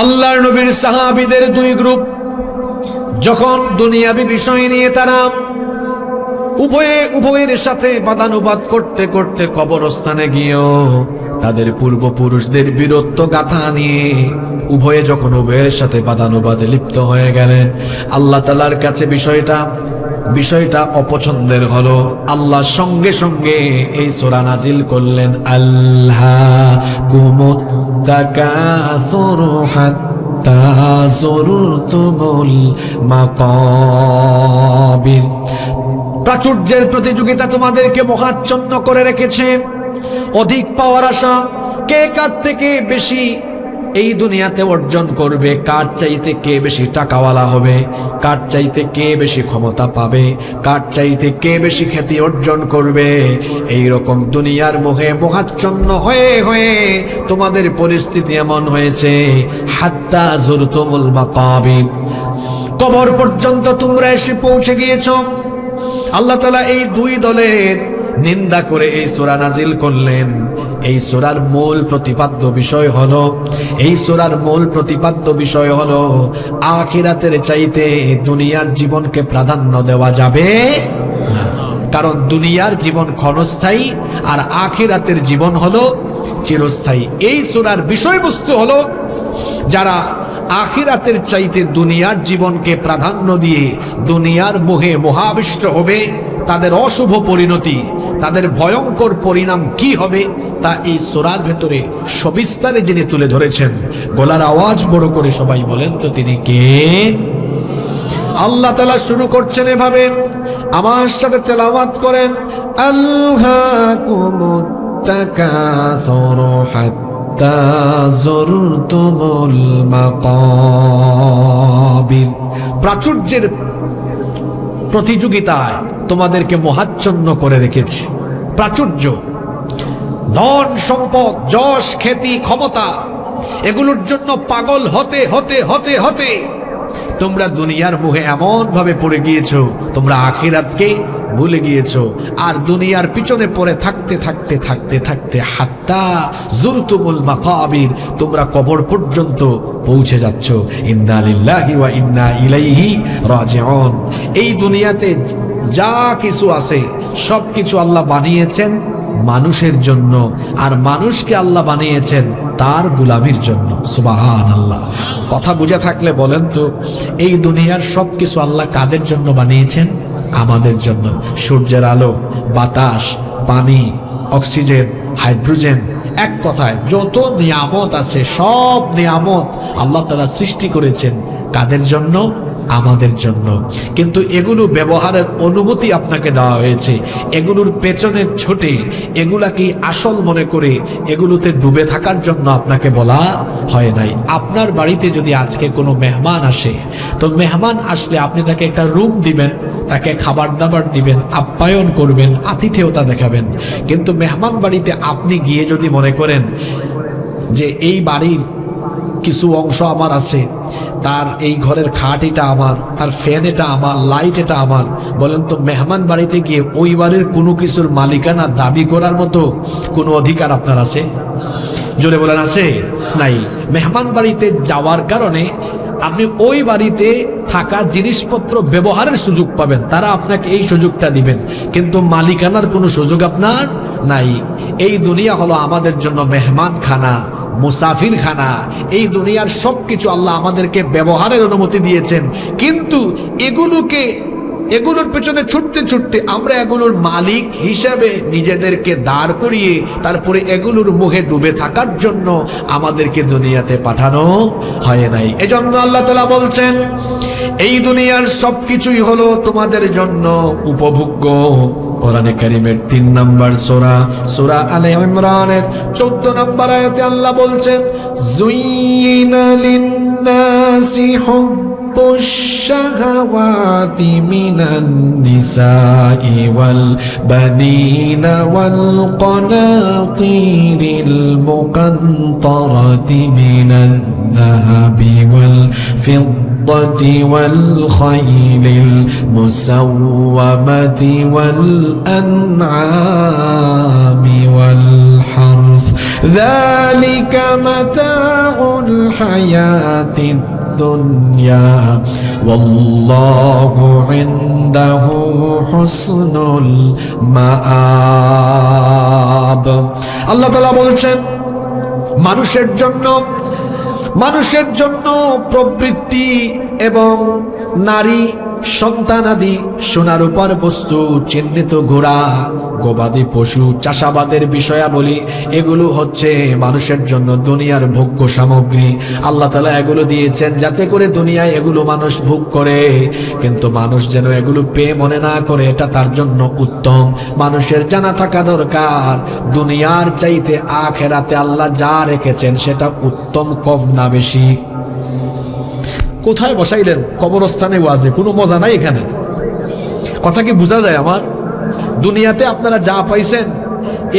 আল্লাহর নবীর সাহাবীদের দুই গ্রুপ যখন দুনিয়াবি বিষয় নিয়ে তারা উভয়ের সাথে বাদানুবাদ করতে করতে কবরস্থানে গিয়েও তাদের পূর্বপুরুষদের বীরত্ব গাথা নিয়ে উভয়ে যখন উভয়ের সাথে বাদানুবাদে লিপ্ত হয়ে গেলেন, আল্লাহ তাআলার কাছে বিষয়টা অপছন্দের হলো। আল্লাহ সঙ্গে সঙ্গে এই সূরা নাজিল করলেন, আল্লাহকুমুত তাকাসুরু হাত্তা যুরতুমুল মাকাবির। প্রাচুর্যের প্রতিযোগিতা তোমাদেরকে মোহাচ্ছন্ন করে রেখেছে। অধিক পাওয়ার আশা, কে কার থেকে বেশি এই দুনিয়াতে অর্জন করবে, কার চাইতে কে বেশি টাকাওয়ালা হবে, কার চাইতে কে বেশি ক্ষমতা পাবে, কার চাইতে কে বেশি খ্যাতি অর্জন করবে, এই রকম দুনিয়ার মোহে মোহাচ্ছন্ন হয়ে হয়ে তোমাদের পরিস্থিতি এমন হয়েছে, হাত্তা যুরতুমুল মাকাবির, কবর পর্যন্ত তোমরা এসে পৌঁছে গিয়েছো। আল্লাহ তাআলা এই দুই দলের নিন্দা করে এই সূরা নাজিল করলেন। এই সূরার মূল প্রতিপাদ্য বিষয় হলো আখিরাতের চাইতে দুনিয়ার জীবনকে প্রাধান্য দেওয়া যাবে না, কারণ দুনিয়ার জীবন ক্ষণস্থায়ী আর আখিরাতের জীবন হলো চিরস্থায়ী। এই সূরার বিষয়বস্তু হলো যারা আখিরাতের চাইতে দুনিয়ার জীবনকে প্রাধান্য দিয়ে দুনিয়ার মোহে মোহাবিষ্ট হবে, তাদের অশুভ পরিণতি, তাদের ভয়ঙ্কর পরিণাম কি হবে তা এই সূরার ভেতরে সবিস্তারে যিনি তুলে ধরেছেন। গলার আওয়াজ বড় করে সবাই বলেন তো তিনি কে? আল্লাহ তাআলা শুরু করছেন এভাবে, আমার সাথে তেলাওয়াত করেন, আল্লাহকুমুত তাকাসুরু হাত্তা যুরতুমুল মাকাবির। প্রাচুর্যের প্রতিযোগিতায় তোমাদেরকে মোহাচ্ছন্ন করে রেখেছি। প্রাচুর্য, ধন সম্পদ, যশ খ্যাতি, ক্ষমতা, এগুলোর জন্য পাগল হতে হতে হতে হতে তোমরা দুনিয়ার মুহে এমন ভাবে পড়ে গিয়েছো, তোমরা আখিরাতকে ভুলে গিয়েছো। আর দুনিয়ার পিছনে পড়ে থাকতে থাকতে থাকতে থাকতে হাত্তা যুরতুমুল মাকাবির, তোমরা কবর পর্যন্ত পৌঁছে যাচ্ছ। ইন্না লিল্লাহি ওয়া ইন্না ইলাইহি রাজিউন। এই দুনিয়াতে যা কিছু আছে সব কিছু আল্লাহ বানিয়েছেন মানুষের জন্য, আর মানুষকে আল্লাহ বানিয়েছেন তার গোলামির জন্য। সুবহানাল্লাহ। কথা বুঝে থাকলে বলেন তো, এই দুনিয়ার সব কিছু আল্লাহ কাদের জন্য বানিয়েছেন? আমাদের জন্য। সূর্যের আলো, বাতাস, পানি, অক্সিজেন, হাইড্রোজেন, এক কথায় যত নিয়ামত আছে সব নিয়ামত আল্লাহ তাআলা সৃষ্টি করেছেন কাদের জন্য? আমাদের জন্য। কিন্তু এগুলো ব্যবহারের অনুমতি আপনাকে দেওয়া হয়েছে। এগুলোর পেছনে ছুটে এগুলাকে আসল মনে করে এগুলোতে ডুবে থাকার জন্য আপনাকে বলা হয় নাই। আপনার বাড়িতে যদি আজকে কোনো মেহমান আসে, তো মেহমান আসলে আপনি তাকে একটা রুম দিবেন, তাকে খাবার দাবার দিবেন, আপ্যায়ন করবেন, আতিথেয়তা দেখাবেন। কিন্তু মেহমান বাড়িতে আপনি গিয়ে যদি মনে করেন যে এই বাড়ির কিছু অংশ আমার আছে, তার এই ঘরের খাট এটা আমার, তার ফ্যান এটা আমার, লাইট এটা আমার, বলেন তো মেহমান বাড়িতে গিয়ে ওই বাড়ির কোনো কিছুর মালিকানা দাবি করার মতো কোনো অধিকার আপনার আছে? জোরে বলেন আছে? নাই। মেহমান বাড়িতে যাওয়ার কারণে আপনি ওই বাড়িতে থাকা জিনিসপত্র ব্যবহারের সুযোগ পাবেন, তারা আপনাকে এই সুযোগটা দিবেন, কিন্তু মালিকানার কোনো সুযোগ আপনার নাই। এই দুনিয়া হলো আমাদের জন্য মেহমানখানা, মুসাফির খানা। এই দুনিয়ার সবকিছু আল্লাহ আমাদেরকে ব্যবহারের অনুমতি দিয়েছেন, কিন্তু এগুলোর পেছনে ছুটতে ছুটতে আমরা এগুলোর মালিক হিসাবে নিজেদেরকে দাঁড় করিয়ে তারপরে এগুলোর মুখে ডুবে থাকার জন্য আমাদেরকে দুনিয়াতে পাঠানো হয় নাই। এজন্য আল্লাহ তাআলা বলছেন, এই দুনিয়ার সবকিছুই হলো তোমাদের জন্য উপভোগ্য। কোরআনে কারীমের 3 নম্বর সূরা আলে ইমরানের 14 নম্বর আয়াতে আল্লাহ বলছেন, যুইয়িনা লিন-নাসি হুব্বুশ শাহাওয়াতি মিনান নিসাই ওয়াল বানিনা ওয়াল কানাতিরিল মুকান্তারাতি মিনাল যাহাবি ওয়াল ফিদ্দাতি ওয়াল খাইলিল মুসাওওয়ামাতি ওয়াল الأنعام والحرث যালিকা মাতাউল হায়াতিদ দুনিয়া ওয়াল্লাহু ইনদাহু হুসনুল মাআব। আল্লাহ তাআলা বলছেন মানুষের জন্য প্রবৃত্তি এবং নারী সন্তানাদি সোনার উপর বস্তু চিহ্নিত ঘোড়া গবাদি পশু চাষাবাদের বিষয়াবলী এগুলো হচ্ছে মানুষের জন্য দুনিয়ার ভোগ্য সামগ্রী। আল্লাহ তাআলা এগুলো দিয়েছেন যাতে করে দুনিয়ায় এগুলো মানুষ ভোগ করে, কিন্তু মানুষ যেন এগুলো পেয়ে মনে না করে এটা তার জন্য উত্তম। মানুষের জানা থাকা দরকার দুনিয়ার চাইতে আখিরাতে আল্লাহ যা রেখেছেন সেটা উত্তম, কম না বেশি। কোথায় বসাইলেন? কবরস্থানে ওয়াজে, কোনো মজা নাই এখানে। কথা কি বোঝা যায় আমার? দুনিয়াতে আপনারা যা পাইছেন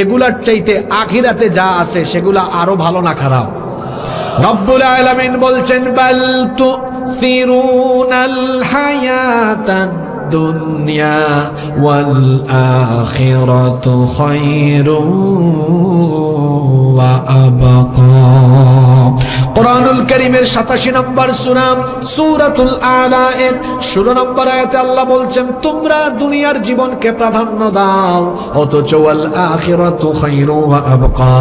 এগুলার চাইতে আখিরাতে যা আছে সেগুলা আরো ভালো না খারাপ? রব্বুল আলামিন বলছেন বাল তুসিরুনাল হায়াতাদ দুনিয়া ওয়াল আখিরাতু খায়রুন ওয়া আবকা। কোরআনুল কারীমের 87 নম্বর সূরা সূরাতুল আলা এর 16 নম্বর আয়াতে আল্লাহ বলছেন তোমরা দুনিয়ার জীবনকে প্রাধান্য দাও, অথচ ওয়াল আখিরাতু খায়রুন ওয়া আবকা,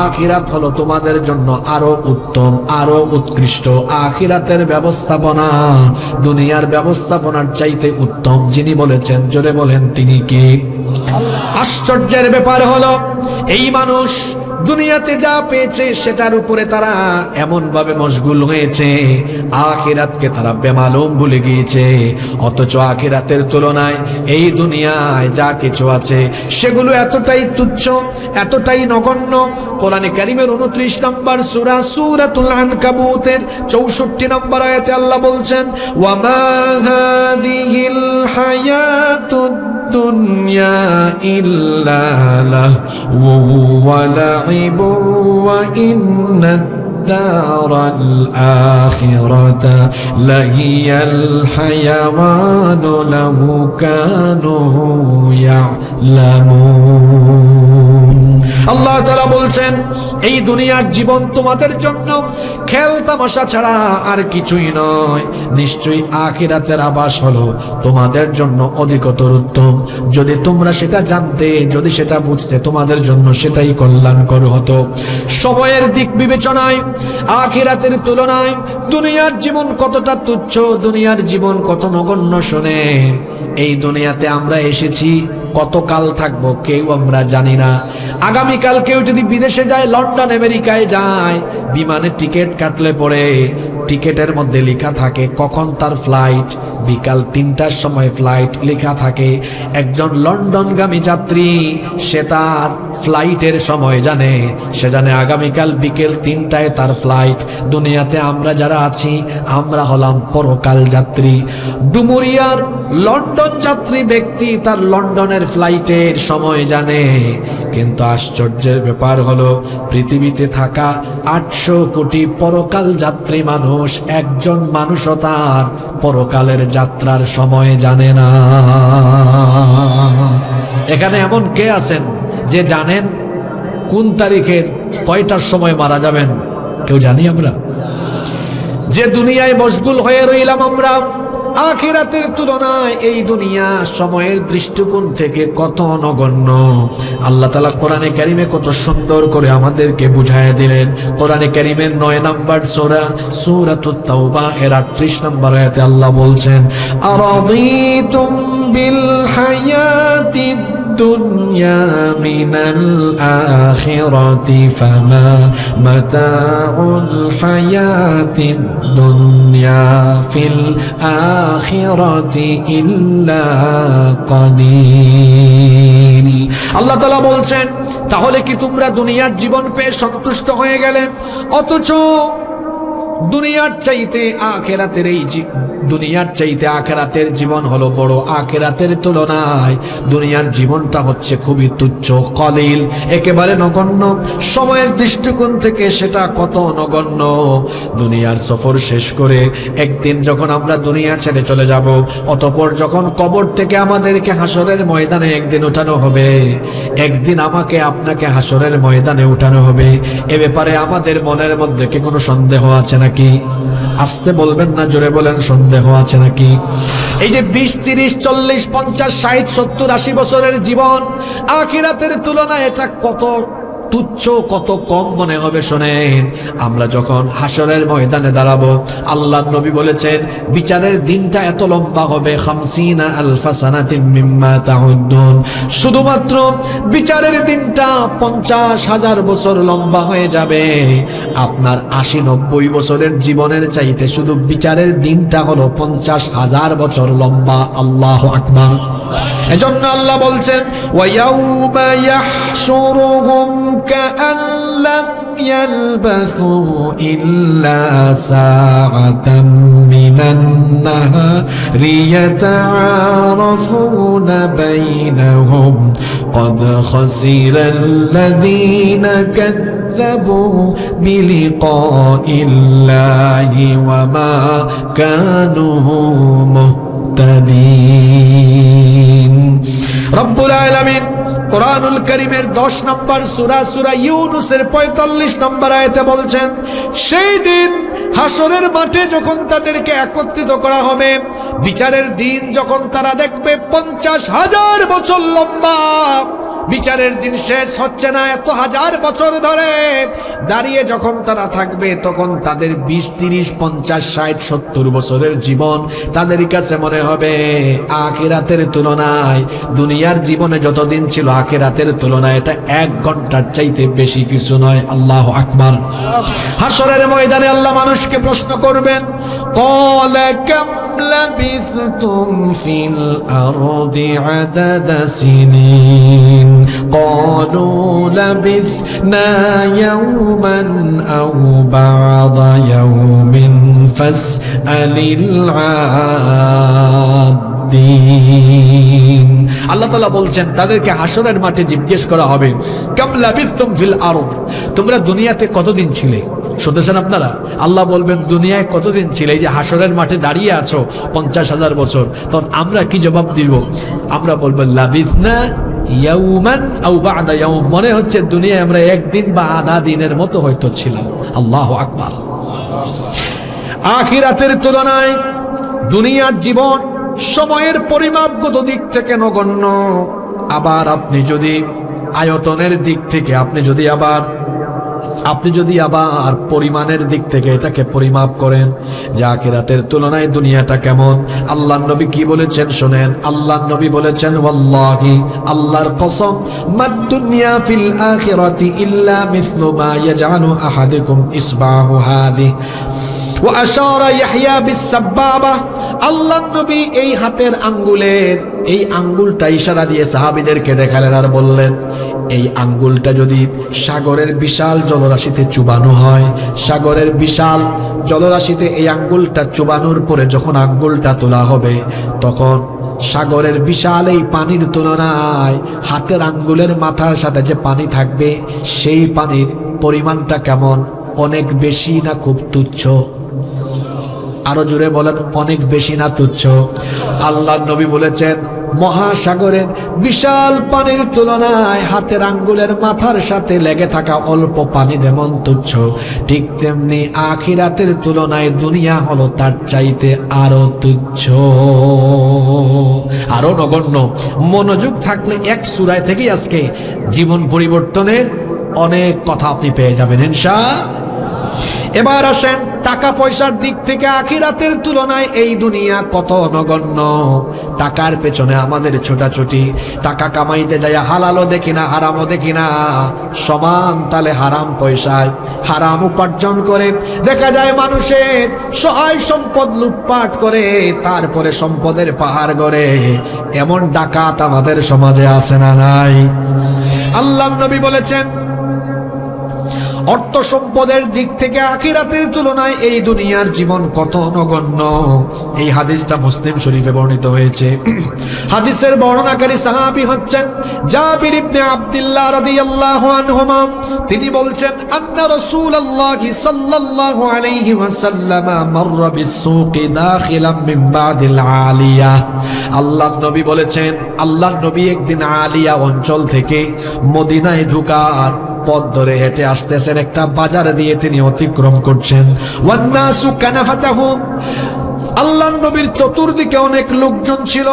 আখিরাত হলো তোমাদের জন্য আরো উত্তম, আরো উৎকৃষ্ট। আখিরাতের ব্যবস্থাপনা দুনিয়ার ব্যবস্থাপনার চাইতে উত্তম। যিনি বলেছেন জোরে বলেন তিনি কি? আশ্চর্যের ব্যাপার হলো এই মানুষ দুনিয়াতে যা পেয়েছে সেটার উপরে তারা এমন ভাবে মশগুল হয়েছে আখিরাতকে তারা বেমালুম ভুলে গিয়েছে। অথচ আখিরাতের তুলনায় এই দুনিয়ায় যা কিছু আছে সেগুলো এতটাই তুচ্ছ, এতটাই নগণ্য। কোরআনে কারীমের 29 নম্বর সূরা সূরাতুল আনকাবুতের 64 নম্বর আয়াতে আল্লাহ বলছেন ওয়ামা হাযিহিল হায়াতুদ দুনিয়া ইল্লা লাহু ওয়া লাইবু ওয়া ইন্নাদ দারাল আখিরাতা লাহিয়াল হায়াওয়ানু লাউ কানু ইয়ালামুন। আল্লাহ তাআলা বলছেন এই দুনিয়ার জীবন তোমাদের জন্য খেল তামাশা ছাড়া আর কিছুই নয়। নিশ্চয়ই আখিরাতের আবাস হলো তোমাদের জন্য অধিকতর উত্তম। যদি তোমরা সেটা জানতে, যদি সেটা বুঝতে, তোমাদের জন্য সেটাই কল্যাণকর হতো। সময়ের দিক বিবেচনায় আখিরাতের তুলনায় দুনিয়ার জীবন কতটা তুচ্ছ, দুনিয়ার জীবন কত নগণ্য শোনেন। এই দুনিয়াতে আমরা এসেছি, কতকাল থাকবো কেউ আমরা জানি না। আগামীকাল কেউ যদি বিদেশে যায়, লন্ডন আমেরিকায় যায়, বিমানে টিকিট কাটলে পরে টিকিটের মধ্যে লেখা থাকে কখন তার ফ্লাইট, বিকাল 3টার সময় ফ্লাইট লেখা থাকে। একজন লন্ডনগামী যাত্রী সে তার ফ্লাইটের সময় জানে, সে জানে আগামীকাল বিকেল 3টায় তার ফ্লাইট। দুনিয়াতে আমরা যারা আছি আমরা হলাম পরকাল যাত্রী। ডুমুরিয়ার লন্ডন যাত্রী ব্যক্তি তার লন্ডনের ফ্লাইটের সময় জানে, কিন্তু আশ্চর্যের ব্যাপার হলো পৃথিবীতে থাকা 800 কোটি পরকাল যাত্রী মানুষ, একজন মানুষও তার পরকালের যাত্রার সময় জানে না। এখানে এমন কে আছেন যে জানেন কোন তারিখের কয়টার সময় মারা যাবেন? কেউ জানি আমরা? যে দুনিয়ায় মশগুল হয়ে রইলাম আমরা, আখিরাতের তুলনায় এই দুনিয়া সময়ের দৃষ্টিকোণ থেকে কত নগণ্য। আল্লাহ তাআলা কোরআনে কারীমে কত সুন্দর করে আমাদেরকে বুঝায় দিলেন। কোরআনে কারীমের 9 নম্বর সূরা সূরাতুত তাওবা এর 38 নম্বর আয়াতে আল্লাহ বলছেন আরাদিতুম বিল হায়াতিদ দুনিয়া মিনাল আখিরাতি ফামা মাতাউল হায়াতিদ দুনিয়া ফিল আখিরাতি ইল্লা কালিল। আল্লাহ তাআলা বলছেন তাহলে কি তোমরা দুনিয়ার জীবন পেয়ে সন্তুষ্ট হয়ে গেলে, অথচ দুনিয়ার চাইতে আখিরাতের জীবন হলো বড়। আখিরাতের তুলনায় দুনিয়ার জীবনটা হচ্ছে খুবই তুচ্ছ, কলিল, একেবারে নগণ্য। সময়ের দৃষ্টিকোণ থেকে সেটা কত নগণ্য। দুনিয়ার সফর শেষ করে একদিন যখন আমরা দুনিয়া ছেড়ে চলে যাব, অতঃপর যখন কবর থেকে আমাদেরকে হাসরের ময়দানে একদিন উঠানো হবে, একদিন আমাকে আপনাকে হাসরের ময়দানে উঠানো হবে, এ ব্যাপারে আমাদের মনের মধ্যে কি কোনো সন্দেহ আছে নাকি? আসতে বলবেন না, জোরে বলেন, সন্দেহ আছে নাকি? এই যে 20, 30, 40, 50, 60, 70, 80 বছরের জীবন, আখিরাতের তুলনায় এটা কত তুচ্ছ, কত কম মনে হবে। শোনেন, আমরা যখন হাসরের ময়দানে দাঁড়াবো, আল্লাহর নবী বলেছেন বিচারের দিনটা এত লম্বা হবে, 50 আলফা সানাতিন মিম্মা তাউদ্দুন। শুধুমাত্র বিচারের দিনটা 50,000 বছর লম্বা হয়ে যাবে। আপনার 80-90 বছরের জীবনের চাইতে শুধু বিচারের দিনটা হলো 50,000 বছর লম্বা। আল্লাহু আকবার। এজন্য আল্লাহ বলছেন, ওয়ায়াউমা ইয়াহশুরুহুম কাআন লাম ইয়ালবাথু ইল্লা সাআতাম মিনান নাহারি ইয়াতাআরাফুনা বাইনাহুম ক্বাদ খাসিরাল্লাযীনা কাযযাবু বিলিকাইল্লাহি ওয়া মা কানু মুহতাদিন। রব্বুল আলামিন কোরআনুল কারীমের 10 নম্বর সূরা ইউনূসের 45 নম্বর আয়াতে বলছেন, সেই দিন হাসরের মাঠে যখন তাদেরকে একত্রিত করা হবে, বিচারের দিন যখন তারা দেখবে 50,000 বছর লম্বা, বিচারের দিন শেষ হচ্ছে না, এত হাজার বছর ধরে দাঁড়িয়ে যখন তারা থাকবে, তখন তাদের 20, 30, 50, 60, 70 বছরের জীবন তাদের কাছে মনে হবে আখিরাতের তুলনায়, দুনিয়ার জীবনে যতদিন ছিল আখিরাতের তুলনায় এটা 1 ঘন্টার চাইতে বেশি কিছু নয়। আল্লাহু আকবার। হাসরের ময়দানে আল্লাহ মানুষকে প্রশ্ন করবেন, ক্বালা কাম লাবিথতুম ফিল আরদি আদাদা সিনিন ক্বালু লাবিথনা ইয়াওমান আও বা'দা ইয়াওমিন ফাসআলিল আদিন। আল্লাহ তাআলা বলছেন, তাদেরকে হাসরের মাঠে জিজ্ঞেস করা হবে, কাম লাবিথতুম ফিল আরদ, তোমরা দুনিয়াতে কতদিন ছিলে? শুনতেছেন আপনারা? আল্লাহ বলবেন, দুনিয়ায় কতদিন ছিলে? এই যে হাসরের মাঠে দাঁড়িয়ে আছো 50,000 বছর। তখন আমরা কি জবাব দিব? আমরা বলবো লাবিথনা ইয়াওমান আও বা'দা ইয়াওম, মনে হচ্ছে দুনিয়ায় আমরা একদিন বা আধা দিনের মতো হয়তো ছিলাম। আল্লাহু আকবার। আখিরাতের তুলনায় দুনিয়ার জীবন সময়ের পরিমাপগত দিক থেকে নগণ্য। আবার আপনি যদি আয়তনের দিক থেকে, আপনি যদি আবার পরিমাণের দিক থেকে এটাকে পরিমাপ করেন যে আখিরাতের তুলনায় দুনিয়াটা কেমন, আল্লাহর নবী কি বলেছেন শোনেন। আল্লাহর নবী বলেছেন, ওয়াল্লাহি, আল্লাহর কসম, মাদ দুনিয়া ফিল আখিরাতি ইল্লা মিসলু মা ইয়াজআলু আহাদুকুম ইসবাহু হাযি ওয়া আশারা ইয়াহইয়া বিস-সাব্বাবা। আল্লাহর নবী এই হাতের এই আঙ্গুলটা ইশারা দিয়ে সাহাবীদেরকে দেখালেন আর বললেন, এই আঙ্গুলটা যদি সাগরের বিশাল জলরাশিতে চুবানো হয়, সাগরের বিশাল জলরাশিতে এই আঙ্গুলটা চুবানোর পরে যখন আঙ্গুলটা তোলা হবে, তখন সাগরের বিশাল এই পানির তুলনায় হাতের আঙ্গুলের মাথার সাথে যে পানি থাকবে, সেই পানির পরিমাণটা কেমন? অনেক বেশি না খুব তুচ্ছ? আরো জোরে বলেন, অনেক বেশি না তুচ্ছ? আল্লাহর নবী বলেছেন, মহাসাগরের বিশাল পানির তুলনায় হাতের আঙ্গুলের মাথার সাথে লেগে থাকা অল্প পানি যেমন তুচ্ছ, ঠিক তেমনি আখিরাতের তুলনায় দুনিয়া হলো তার চাইতে আরো তুচ্ছ, আরো নগণ্য। মনোযোগ থাকলে এক সূরা থেকেই আজকে জীবন পরিবর্তনের অনেক কথা আপনি পেয়ে যাবেন ইনশাআল্লাহ। এবার আসেন, টাকা পয়সার দিক থেকে আখিরাতের তুলনায় এই দুনিয়া কত নগণ্য। টাকার পেছনে আমাদের ছোটাছুটি, টাকা কামাইতে যায় হালালও দেখি না, হারামও দেখি না, সমান তালে হারাম পয়সায় হারাম উপার্জন করে দেখা যায় মানুষের সহায় সম্পদ লুটপাট করে, তারপরে সম্পদের পাহাড় গড়ে। এমন ডাকাত আমাদের সমাজে আছে না নাই? আল্লাহর নবী বলেছেন, অর্থ সম্পদের দিক থেকে আখিরাতের তুলনায় এই দুনিয়ার জীবন কত নগণ্য। এই হাদিসটা মুসলিম শরীফে বর্ণিত হয়েছে। হাদিসের বর্ণনাকারী সাহাবী হচ্ছেন জাবির ইবনে আব্দুল্লাহ রাদিয়াল্লাহু আনহুমা। তিনি বলছেন আন্না রাসূলুল্লাহ সাল্লাল্লাহু আলাইহি ওয়াসাল্লাম মাররা বিসসুকি দাখিলাম মিন বাদিল আলিয়া। আল্লাহর নবী বলেছেন, আল্লাহর নবী একদিন আলিয়া অঞ্চল থেকে মদিনায় ঢোকার পথ ধরে হেঁটে আসতেছেন। একটা বাজার দিয়ে তিনি অতিক্রম করছেন। ওয়ান্নাসু কানাফাতাহুম, আল্লাহর নবীর চতুর্দিকে অনেক লোকজন ছিল।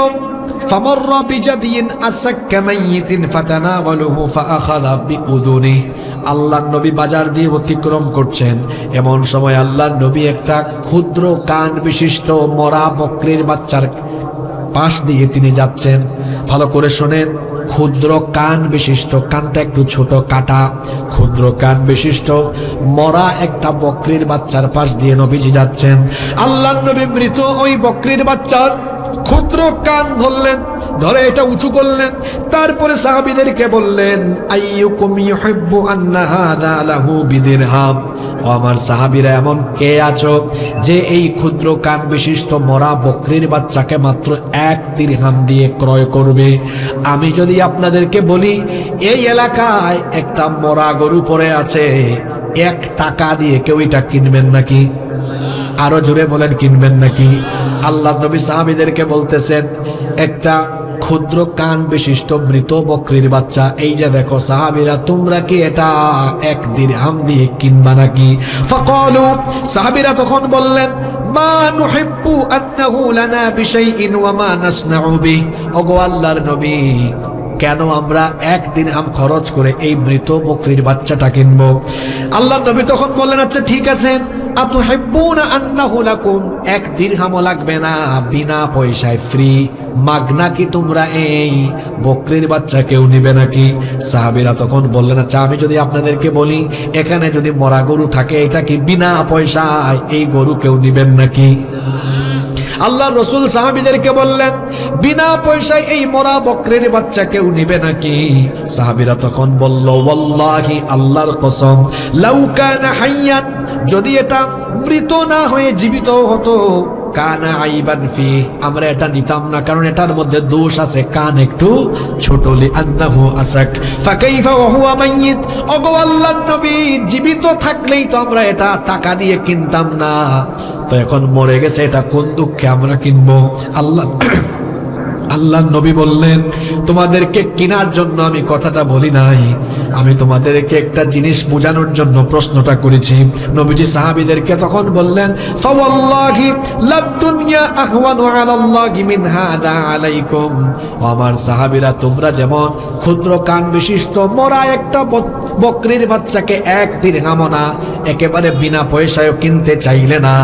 ফামাররা বিজাদিন আসাক্কা মাইয়িতিন ফাতানাওয়ালুহু ফাআখাযা বিউদুনি। আল্লাহর নবী বাজার দিয়ে অতিক্রম করছেন, এমন সময় আল্লাহর নবী একটা ক্ষুদ্র কান বিশিষ্ট মরা বকরির বাচ্চার পাশ দিয়ে তিনি যাচ্ছেন। ভালো করে শোনেন, ক্ষুদ্র কান বিশিষ্ট, কানটা একটু ছোট কাটা, ক্ষুদ্র কান বিশিষ্ট মরা একটা বকরির বাচ্চার পাশ দিয়ে নবীজি যাচ্ছেন। আল্লাহর নবী মৃত ওই বকরির বাচ্চার ক্ষুদ্র কান ধরলেন, ধরে এটা উঁচু করলেন। তারপরে সাহাবীদেরকে বললেন, আইয়ুকুম ইউহিব্বু আন্না হাযা লাহু বিদিরহাম। ও আমার সাহাবীরা, এমন কে আছো যে এই ক্ষুদ্র কান বিশিষ্ট মরা বকরির বাচ্চাকে মাত্র 1 দিরহাম দিয়ে ক্রয় করবে? আমি যদি আপনাদেরকে বলি এই এলাকায় একটা মরা গরু পড়ে আছে, 1 টাকা দিয়ে কেউ এটা কিনবেন নাকি? আরো জোরে বলেন, কিনবেন নাকি? আল্লাহ নবী সাহাবীদেরকে বলতেছেন, একটা ক্ষুদ্র কান বিশিষ্ট মৃত বকরির বাচ্চা, এই যে দেখো সাহাবীরা, তোমরা কি এটা 1 দিরহাম দিয়ে কিনবা নাকি? ফাকালু, সাহাবীরা তখন বললেন, মা নুহিব্বু আন্নাহু লানা বিশাইইন ওয়া মা নাসনাউ বিহি। ওগো আল্লাহর নবী, কেন আমরা 1 দিরহাম খরচ করে এই মৃত বকরির বাচ্চাটা কিনবো? আল্লাহর নবী তখন বললেন, আচ্ছা ঠিক আছে, আতুহিব্বুনা আন্নাহু লাকুম, 1 দিরহামও লাগবে না, বিনা পয়সায় ফ্রি মাগনা কি তোমরা এই বকরির বাচ্চা কেউ নিবে নাকি? সাহাবীরা তখন বললেন, আচ্ছা আমি যদি আপনাদেরকে বলি এখানে যদি মরা গরু থাকে, এটা কি বিনা পয়সায় এই গরু কেউ নিবেন নাকি? আল্লাহর রাসূল সাহাবীদেরকে বললেন, বিনা পয়সায় এই মরা বকরির বাচ্চা কেউ নিবে নাকি? সাহাবীরা তখন বলল, ওয়াল্লাহি, আল্লাহর কসম, লাউ কানা হাইয়ান, যদি এটা মৃত না হয়ে জীবিত হতো, কানা আইবান ফি, আমরা এটা নিতাম না, কারণ এটার মধ্যে দোষ আছে, কান একটু ছোট। লি আন্নাহু আসাক ফাকাইফা ওয়া হুয়া মাইয়িত। ওগো আল্লাহর নবী, জীবিত থাকলেই তো আমরা এটা টাকা দিয়ে কিনতাম না, তো এখন মরে গেছে, এটা কোন দুঃখে আমরা কিনবো? আল্লাহর নবী বললেন, তোমাদেরকে কেনার জন্য আমি কথাটা বলি নাই, আমি তোমাদেরকে একটা জিনিস বোঝানোর জন্য প্রশ্নটা করেছি। নবীজি সাহাবীদেরকে তখন বললেন, ফাওয়াল্লাহি লাদ দুনিয়া আহওয়ানু আলাল্লাহি মিন হাদা আলাইকুম। আমার সাহাবীরা, তোমরা যেমন ক্ষুদ্র কান বিশিষ্ট মরা একটা বকরির বাচ্চাকে 1 দিরহাম না, একেবারে বিনা পয়সায়ও কিনতে চাইলে না,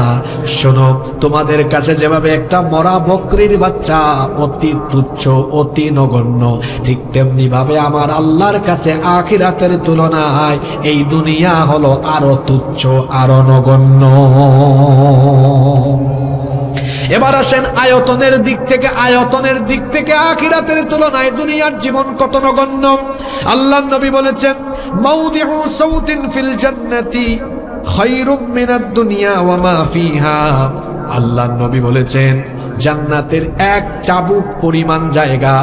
শোনো, তোমাদের কাছে যেভাবে একটা মরা বকরির বাচ্চা অতি তুচ্ছ, অতি নগণ্য, ঠিক তেমনি ভাবে আমার আল্লাহর কাছে আখিরাতের তুলনায় এই দুনিয়া হলো আরো তুচ্ছ, আরো নগণ্য। এবার আসেন আয়তনের দিক থেকে আখিরাতের তুলনায় দুনিয়ার জীবন কত নগণ্য। আল্লাহর নবী বলেছেন, মাউদিউ সাউতিন ফিল জান্নাতি খায়রুম মিনাদ দুনিয়া ওয়া মা ফিহা। আল্লাহর নবী বলেছেন, জান্নাতের 1 চাবুক পরিমাণ জায়গা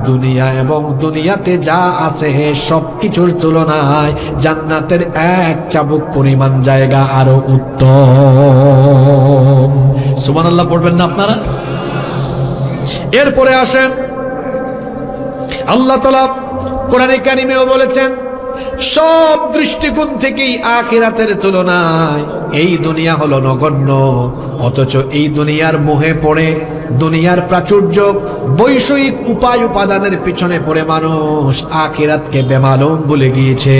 দুনিয়া এবং দুনিয়াতে যা আছে সবকিছুর তুলনায় জান্নাতের 1 চাবুক পরিমাণ জায়গা আরো উত্তম। সুবহানাল্লাহ পড়বেন না আপনারা? এরপরে আসেন, আল্লাহ তাআলা কোরআনে কারিমেও বলেছেন, সব দৃষ্টিকোণ থেকেই আখিরাতের তুলনায় এই দুনিয়া হলো নগণ্য। অথচ এই দুনিয়ার মোহে পড়ে, দুনিয়ার প্রাচুর্য, বৈষয়িক উপাদানের পিছনে পড়ে মানুষ আখিরাতকে বেমালুম ভুলে গিয়েছে।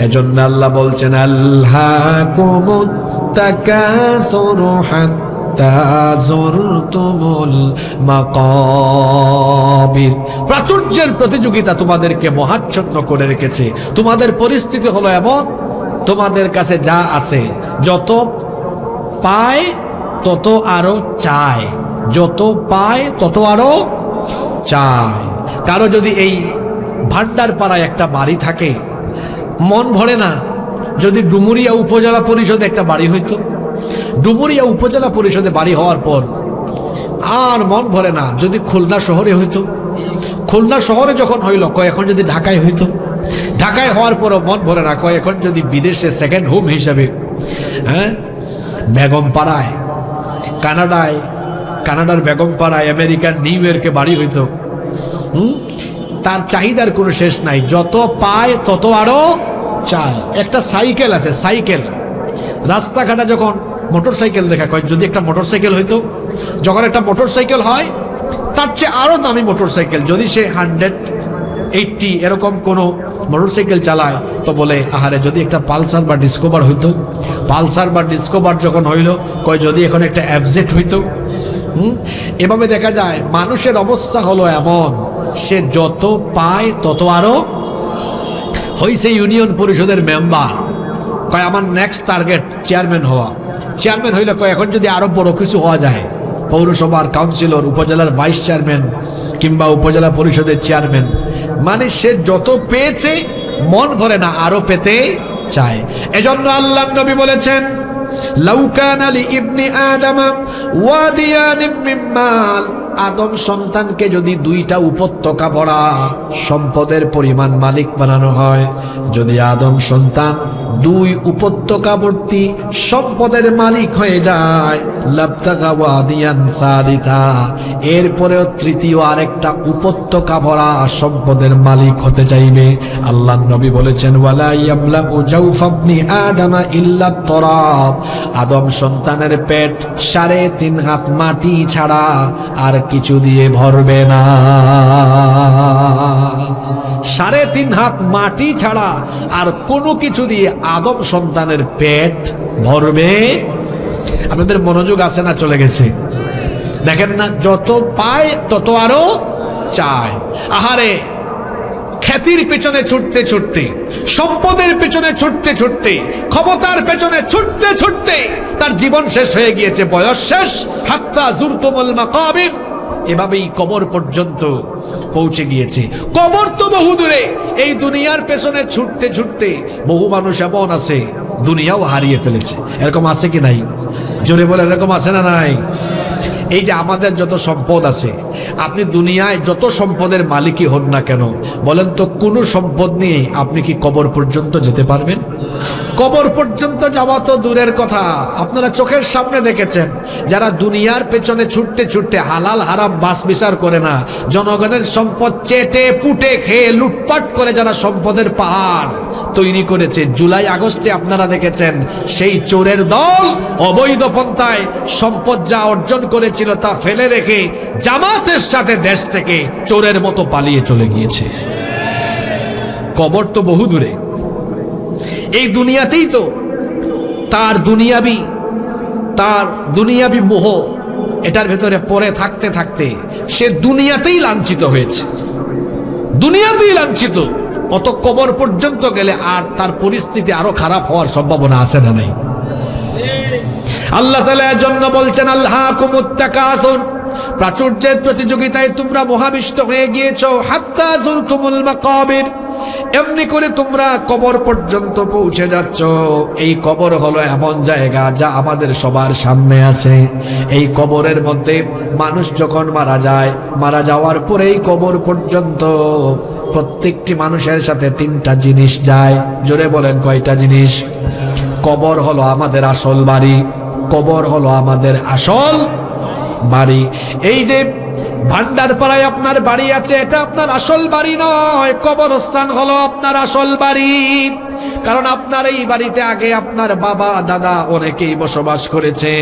এজন্য আল্লাহ বলছেন, আল্লাহকুমুত তাকাসুরু হাত্তা যুরতুমুল মাকাবির। প্রাচুর্যের প্রতিযোগিতা তোমাদেরকে মহাচ্ছন্ন করে রেখেছে। তোমাদের পরিস্থিতি হলো এমন, তোমাদের কাছে যা আছে, যত পায় তত আরো চায়, যত পায় তত আরো চায়। কারো যদি এই ভান্ডার পাড়ায় একটা বাড়ি থাকে, মন ভরে না, যদি ডুমুরিয়া উপজেলা পরিষদে একটা বাড়ি হইতো, ডুমুরিয়া উপজেলা পরিষদে বাড়ি হওয়ার পর আর মন ভরে না যদি খুলনা শহরে হইতো, খুলনা শহরে যখন হইল কয় এখন যদি ঢাকায় হইতো, ঢাকায় হওয়ার পরও মন ভরে না কয় এখন যদি বিদেশে সেকেন্ড হোম হিসাবে বেগম পাড়ায়, কানাডায়, কানাডার বেগম পাড়ায়, আমেরিকার নিউ ইয়র্কে বাড়ি হইতো। তার চাহিদার কোনো শেষ নাই, যত পায় তত আরো চায়। একটা সাইকেল আছে, সাইকেল, রাস্তাঘাটে যখন মোটর সাইকেল দেখা কয় যদি একটা মোটর সাইকেল হইতো, যখন একটা মোটর সাইকেল হয় তার চেয়ে আরো দামি মোটর সাইকেল, যদি সে 180 এরকম কোনো মোটর সাইকেল চালায় তো বলে আহারে যদি একটা পালসার বা ডিসকভার হইতো, পালসার বা ডিসকভার যখন হইল কয় যদি এখন একটা এফজেড হইতো। এভাবে দেখা যায় মানুষের অবস্থা হলো এমন, সে যত পায় তত আরো হইছে ইউনিয়ন পরিষদের মেম্বার, কয় আমার নেক্সট টার্গেট চেয়ারম্যান হওয়া, চেয়ারম্যান হইলে কয় এখন যদি আরো বড় কিছু হওয়া যায়, পৌরসভার কাউন্সিলর, উপজেলার ভাইস চেয়ারম্যান কিংবা উপজেলা পরিষদের চেয়ারম্যান, মানে সে যত পেয়েছে মন ভরে না, আরো পেতে চায়। এজন্য আল্লাহর নবী বলেছেন লাউ কানা লি ইবনি আদম ওয়াদিয়ান মিন মাল, আদম সন্তানকে যদি দুইটা উপত্যকা ভরা সম্পদের পরিমাণ মালিক বানানো হয়, যদি আদম সন্তান দুই উপত্যকা ভর্তি সম্পদের মালিক হয়ে যায়, লাবতাগা ওয়াদিয়ান সালিসা, এরপরেও তৃতীয় আরেকটা উপত্যকা ভরা সম্পদের মালিক হতে চাইবে। আল্লাহর নবী বলেছেন ওয়ালা ইয়ামলাউ জাওফা ইবনি আদম ইল্লা তুরাব, আদম সন্তানের পেট 3.5 হাত মাটি ছাড়া আর কিছু দিয়ে ভরবে না। 3.5 হাত মাটি ছাড়া আর কোনো কিছু দিয়ে আদম সন্তানের পেট ভরবে। আপনাদের মনোযোগ আছে না চলে গেছে? দেখেন না, যত পায় তত আরো চায়। আহারে, খ্যাতির পেছনে ছুটতে ছুটতে, সম্পদের পেছনে ছুটতে ছুটতে, ক্ষমতার পেছনে ছুটতে ছুটতে তার জীবন শেষ হয়ে গিয়েছে, বয়স শেষ। হাত্তা জুরতুমুল মাকাবির, এভাবেই কবর পর্যন্ত পৌঁছে গিয়েছে। কবর তো বহু দূরে, এই দুনিয়ার পেছনে ছুটতে ছুটতে বহু মানুষ এমন আছে দুনিয়াও হারিয়ে ফেলেছে। এরকম আছে কি নাই? জোরে বলে, এরকম আছে না নাই? এই যে আমাদের যত সম্পদ আছে, আপনি দুনিয়ায় যত সম্পদের মালিকই হন না কেন, বলেন তো কোনো সম্পদ নিয়ে আপনি কি কবর পর্যন্ত যেতে পারবেন? কবর পর্যন্ত যাওয়া তো দূরের কথা, আপনারা চোখের সামনে দেখেছেন যারা দুনিয়ার পেছনে ছুটতে ছুটতে হালাল হারাম বাস বিচার করে না, জনগণের সম্পদ চেটে পুটে খেয়ে লুটপাট করে যারা সম্পদের পাহাড় তৈরি করেছে। জুলাই আগস্টে আপনারা দেখেছেন সেই চোরের দল অবৈধ পন্থায় সম্পদ যা অর্জন করেছিল তা ফেলে রেখে জামাতের সাথে দেশ থেকে চোরের মতো পালিয়ে চলে গিয়েছে। কবর তো বহু দূরে, এই দুনিয়াতেই তো তার দুনিয়াবি মোহ এটার ভেতরে পড়ে থাকতে থাকতে সে দুনিয়াতেই লাঞ্ছিত হয়েছে, দুনিয়াতেই লাঞ্ছিত। অত কবর পর্যন্ত গেলে আর তার পরিস্থিতি আরো খারাপ হওয়ার সম্ভাবনা আছে না নাই? আল্লাহ তাআলা এর জন্য বলছেন আল্লাহকুমুত তাকাসুর, প্রাচুর্যের প্রতিযোগিতায় তোমরা মোহাবিষ্ট হয়ে গিয়েছো, হাত্তা জুরতুমুল মাকাবির, এমনি করে তোমরা কবর পর্যন্ত পৌঁছে যাচ্ছ। এই কবর হলো এমন জায়গা যা আমাদের সবার সামনে আছে। এই কবরের মধ্যে মানুষ যখন মারা যায়, মারা যাওয়ার পরে এই কবর পর্যন্ত প্রত্যেকটি মানুষের সাথে 3টা জিনিস যায়। জোরে বলেন, কয়টা জিনিস? কবর হলো আমাদের আসল বাড়ি, কবর হলো আমাদের আসল বাড়ি। এই যে ভান্ডারপাড়ায় আপনার বাড়ি আছে, এটা আপনার আসল বাড়ি নয়, কবরস্থান হলো আপনার আসল বাড়ি। কারণ আপনার এই বাড়িতে আগে আপনার বাবা দাদা অনেকেই বসবাস করেছে।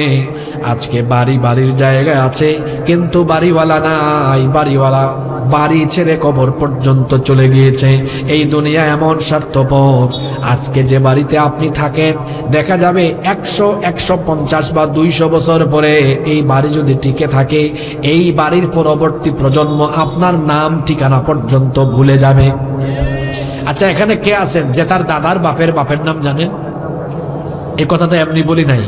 আজকে বাড়ির জায়গায় আছে কিন্তু বাড়িওয়ালা নাই, বাড়িওয়ালা বাড়ি ছেড়ে কবর পর্যন্ত চলে গিয়েছে। এই দুনিয়া এমন স্বার্থপর, আজকে যে বাড়িতে আপনি থাকেন দেখা যাবে 100, 150 বা 200 বছর পরে এই বাড়ি যদি টিকে থাকে, এই বাড়ির পরবর্তী প্রজন্ম আপনার নাম ঠিকানা পর্যন্ত ভুলে যাবে। আচ্ছা, এখানে কে আছেন যে তার দাদার বাপের নাম জানেন? এই কথাটা এমনি বলি নাই,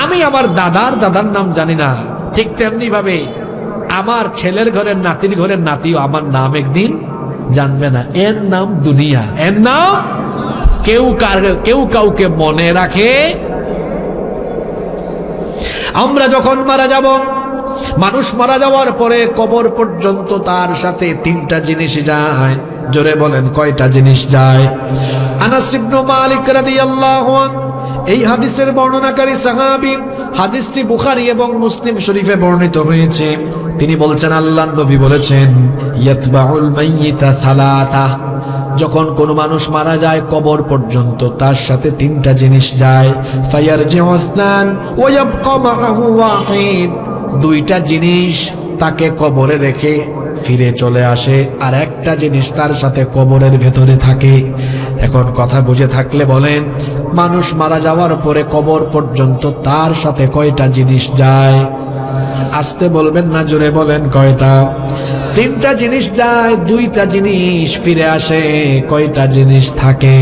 আমি আমার দাদার নাম জানি না, ঠিক তেমনি ভাবে আমার ছেলের ঘরের নাতির ঘরের নাতিও আমার নাম একদিন জানবে না। এর নাম দুনিয়া, এর নাম কেউ কাউকে মনে রাখে। আমরা যখন মারা যাব, মানুষ মারা যাওয়ার পরে কবর পর্যন্ত তার সাথে তিনটা জিনিস যায়। জোরে বলেন কয়টা জিনিস যায়? আনাস ইবনে মালিক রাদিয়াল্লাহু আনহু এই হাদিসের বর্ণনাকারী সাহাবী, হাদিসটি বুখারী এবং মুসলিম শরীফে বর্ণিত হয়েছে। তিনি বলছেন, আল্লাহর নবী বলেছেন, ইয়াতবাউল মাইয়িতা সালাসা, যখন কোনো মানুষ মারা যায় কবর পর্যন্ত তার সাথে তিনটা জিনিস যায়। ফায়ারজিউ আসনান ওয়া ইয়াবকা মাআহু ওয়াহিদ, দুইটা জিনিস তাকে কবরে রেখে ফিরে চলে আসে, আর একটা জিনিস তার সাথে কবরের ভেতরে থাকে। এখন কথা বুঝে থাকলে বলেন, মানুষ মারা যাওয়ার পরে কবর পর্যন্ত তার সাথে কয়টা জিনিস যায়? আস্তে বলবেন না, জোরে বলেন কয়টা? তিনটা জিনিস যায়, দুইটা জিনিস ফিরে আসে, কয়টা জিনিস থাকে?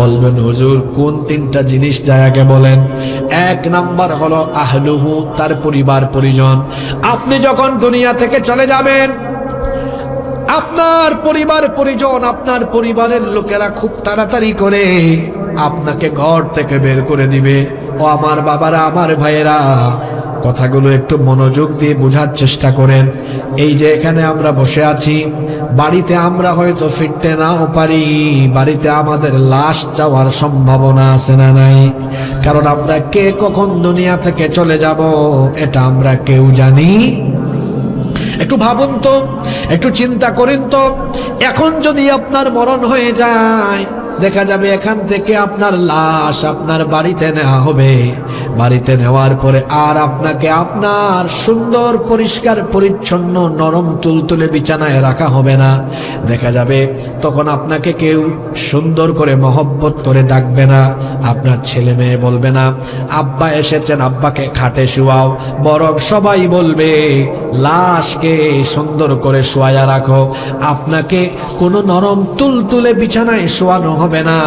বলবেন হুজুর কোন তিনটা জিনিস যায় আগে বলেন। এক নাম্বার হলো আহলুহু, তার পরিবার পরিজন। আপনি যখন দুনিয়া থেকে চলে যাবেন, আপনার পরিবার পরিজন, আপনার পরিবারের লোকেরা খুব তাড়াতাড়ি করে আপনাকে ঘর থেকে বের করে দিবে। ও আমার বাবারা, আমার ভাইয়েরা, কথাগুলো একটু মনোযোগ দিয়ে বোঝার চেষ্টা করেন। এই যে এখানে আমরা বসে আছি, বাড়িতে আমরা হয়তো ফিরতে নাও পারি, বাড়িতে আমাদের লাশ যাওয়ার সম্ভাবনা আছে না নাই? কারণ আমরা কে কখন দুনিয়া থেকে চলে যাব এটা আমরা কেউ জানি। একটু ভাবুন তো, একটু চিন্তা করেন তো, এখন যদি আপনার মরণ হয়ে যায়, দেখা যাবে এখান থেকে আপনার লাশ আপনার বাড়িতে নেওয়া হবে। বাড়িতে নেওয়ার পরে আর আপনাকে আপনার সুন্দর পরিষ্কার পরিচ্ছন্ন নরম তুলতুলে বিছানায় রাখা হবে না। দেখা যাবে তখন আপনাকে কেউ সুন্দর করে মহব্বত করে ডাকবে না। আপনার ছেলে মেয়ে বলবে না আব্বা এসেছেন, আব্বাকে খাটে শুয়াও, বরং সবাই বলবে লাশকে সুন্দর করে শোয়া রাখো। আপনাকে কোনো নরম তুলতুলে বিছানায় শোয়ানো হবে না।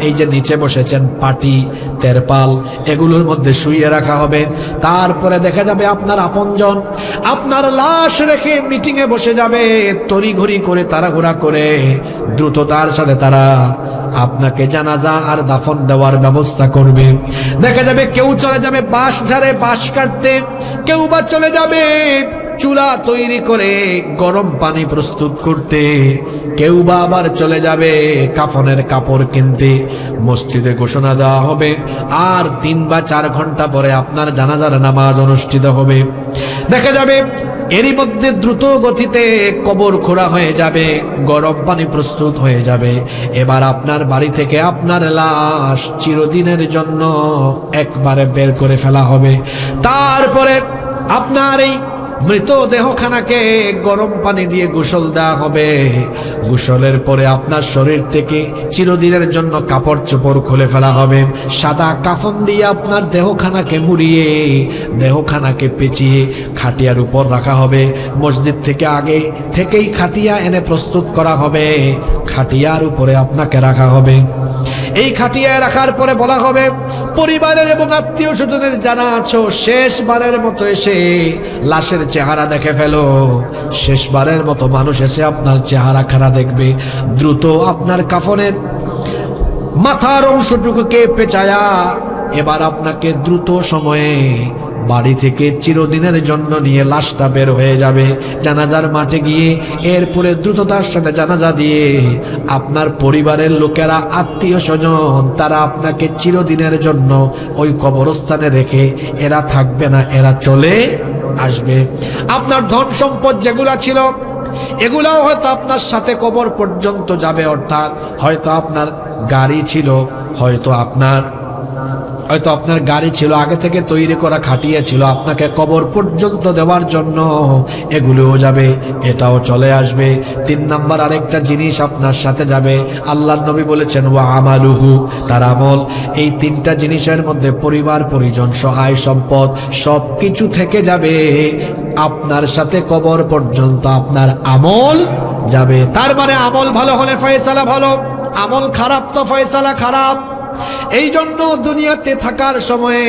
এই যে নিচে বসেছেন পাটি, তেরপাল, এগুলোর মধ্যে শুইয়ে রাখা হবে। তারপরে দেখা যাবে আপনার আপনজন আপনার লাশ রেখে মিটিংয়ে বসে যাবে, তড়িঘড়ি করে তাড়াহুড়া করে দ্রুততার সাথে তারা আপনাকে জানাজা আর দাফন দেওয়ার ব্যবস্থা করবে। দেখা যাবে কেউ চলে যাবে বাঁশ ঝাড়ে বাঁশ কাটতে, কেউ বা চলে যাবে চুলা তৈরি করে গরম পানি প্রস্তুত করতে, কেউ বা আবার চলে যাবে কাফনের কাপড় কিনতে। মসজিদে ঘোষণা দেওয়া হবে আর 3 বা 4 ঘন্টা পরে আপনার জানাজার নামাজ অনুষ্ঠিত হবে। দেখা যাবে এরই মধ্যে দ্রুত গতিতে কবর খোঁড়া হয়ে যাবে, গরম পানি প্রস্তুত হয়ে যাবে। এবার আপনার বাড়ি থেকে আপনার লাশ চিরদিনের জন্য একবারে বের করে ফেলা হবে। তারপরে আপনার এই মৃতদেহখানাকে গরম পানি দিয়ে গোসল দেওয়া হবে। গোসলের পরে আপনার শরীর থেকে চিরদিনের জন্য কাপড় চোপড় খুলে ফেলা হবে। সাদা কাফন দিয়ে আপনার দেহখানাকে মুড়িয়ে, দেহখানাকে পেঁচিয়ে খাটিয়ার উপর রাখা হবে। মসজিদ থেকে আগে থেকেই খাটিয়া এনে প্রস্তুত করা হবে, খাটিয়ার উপরে আপনাকে রাখা হবে। এই খাটিয়ায় রাখার পরে বলা হবে পরিবারের এবং আত্মীয় স্বজনের যারা আছো, শেষবারের মতো এসে লাশের চেহারা দেখে ফেলো। শেষবারের মতো মানুষ এসে আপনার চেহারা খানা দেখবে। দ্রুত আপনার কাফনের মাথার অংশটুকুকে পেঁচায়া এবার আপনাকে দ্রুত সময়ে বাড়ি থেকে চিরদিনের জন্য নিয়ে লাশটা বের হয়ে যাবে। জানাজার মাঠে গিয়ে এরপরে দ্রুততার সাথে জানাজা দিয়ে আপনার পরিবারের লোকেরা, আত্মীয় স্বজন, তারা আপনাকে চিরদিনের জন্য ওই কবরস্থানে রেখে এরা থাকবে না, এরা চলে আসবে। আপনার ধন সম্পদ যেগুলা ছিল এগুলাও হয়তো আপনার সাথে কবর পর্যন্ত যাবে। অর্থাৎ হয়তো আপনার গাড়ি ছিল, হয়তো আপনার গাড়ি ছিল, আগে থেকে তৈরি করা খাটিয়ে ছিল আপনাকে কবর পর্যন্ত দেওয়ার জন্য, এগুলোও যাবে, এটাও চলে আসবে। 3 নাম্বার আরেকটা জিনিস আপনার সাথে যাবে। আল্লাহর নবী বলেছেন ওয়া আমালুহু, তার আমল। এই 3টা জিনিসের মধ্যে পরিবার পরিজন, সহায় সম্পদ সব কিছু থেকে যাবে। আপনার সাথে কবর পর্যন্ত আপনার আমল যাবে। তার মানে আমল ভালো হলে ফয়সালা ভালো, আমল খারাপ তো ফয়সালা খারাপ। এই জন্য দুনিয়াতে থাকার সময়ে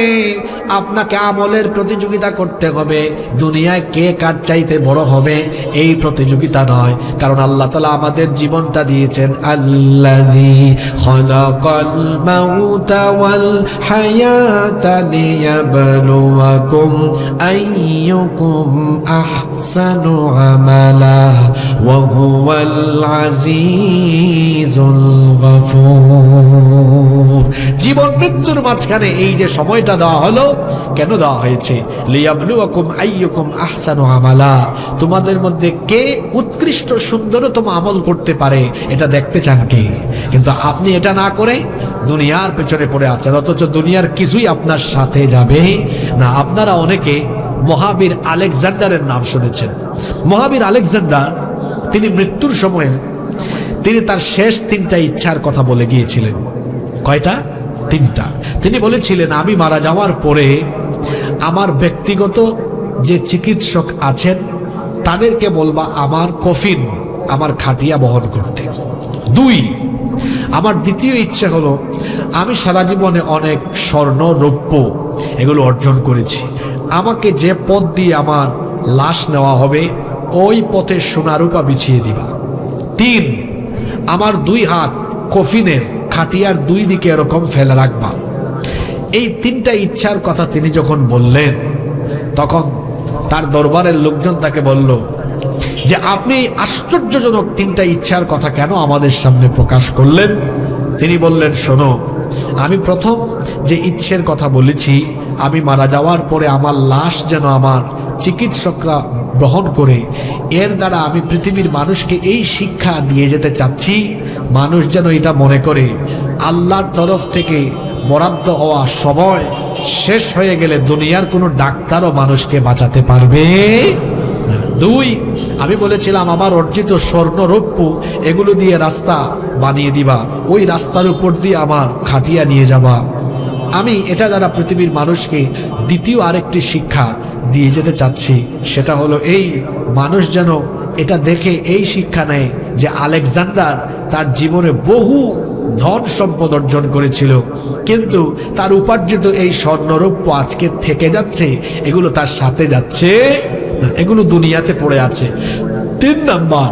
আপনাকে আমলের প্রতিযোগিতা করতে হবে। দুনিয়ায় কে কার চাইতে বড় হবে এই প্রতিযোগিতা নয়, কারণ আল্লাহ তাআলা আমাদের জীবনটা দিয়েছেন আল্লাযী খালাকাল মাউতা ওয়াল হায়াতা লিয়াবলুয়াকুম আইয়ুকুম আহসানু আমালা ওয়া হুয়াল আজিজুল গফুর। জীবন মৃত্যুর মাঝখানে এই যে সময়টা দেওয়া হলো, কেন দেওয়া হয়েছে? লিয়াবলুয়াকুম আইয়ুকুম আহসানু আমালা, তোমাদের মধ্যে কে উৎকৃষ্ট সুন্দরতম আমল করতে পারে এটা দেখতে চান কে। কিন্তু আপনি এটা না করে দুনিয়ার পেছনে পড়ে আছেন, অথচ দুনিয়ার কিছুই আপনার সাথে যাবে না। আপনারা অনেকে মহাবীর আলেকজান্ডারের নাম শুনেছেন। মহাবীর আলেকজান্ডার তিনি মৃত্যুর সময়ে তিনি তার শেষ 3টা ইচ্ছার কথা বলে গিয়েছিলেন। কয়টা? 3টা। তিনি বলেছিলেন, আমি মারা যাওয়ার পরে আমার ব্যক্তিগত যে চিকিৎসক আছেন তাদেরকে বলবা আমার কফিন, আমার খাটিয়া বহন করতে। 2, আমার দ্বিতীয় ইচ্ছা হলো, আমি সারা জীবনে অনেক স্বর্ণ রৌপ্য এগুলো অর্জন করেছি, আমাকে যে পথ দিয়ে আমার লাশ নেওয়া হবে ওই পথে সোনারূপা বিছিয়ে দিবা। 3, আমার 2 হাত কফিনের খাটিয়ার 2 দিকে এরকম ফেলে রাখবা। এই 3টা ইচ্ছার কথা তিনি যখন বললেন, তখন তার দরবারের লোকজন তাকে বলল যে আপনি আশ্চর্যজনক 3টা ইচ্ছার কথা কেন আমাদের সামনে প্রকাশ করলেন? তিনি বললেন, শোনো, আমি প্রথম যে ইচ্ছের কথা বলেছি, আমি মারা যাওয়ার পরে আমার লাশ যেন আমার চিকিৎসকরা গ্রহণ করে, এর দ্বারা আমি পৃথিবীর মানুষকে এই শিক্ষা দিয়ে যেতে চাচ্ছি, মানুষ যেন এটা মনে করে আল্লাহর তরফ থেকে বরাদ্দ হওয়া সময় শেষ হয়ে গেলে দুনিয়ার কোনো ডাক্তারও মানুষকে বাঁচাতে পারবে না। 2, আমি বলেছিলাম আমার অর্জিত স্বর্ণ রৌপ্য এগুলো দিয়ে রাস্তা বানিয়ে দিবা, ওই রাস্তার উপর দিয়ে আমার খাটিয়া নিয়ে যাবা। আমি এটা দ্বারা পৃথিবীর মানুষকে দ্বিতীয় আরেকটি শিক্ষা দিয়ে যেতে চাচ্ছি, সেটা হলো এই মানুষ যেন এটা দেখে এই শিক্ষা নেয় যে আলেকজান্ডার তার জীবনে বহু ধন সম্পদ অর্জন করেছিল, কিন্তু তার উপার্জিত এই স্বর্ণরৌপ্য আজকে থেকে যাচ্ছে, এগুলো তার সাথে যাচ্ছে না, এগুলো দুনিয়াতে পড়ে আছে। 3 নাম্বার,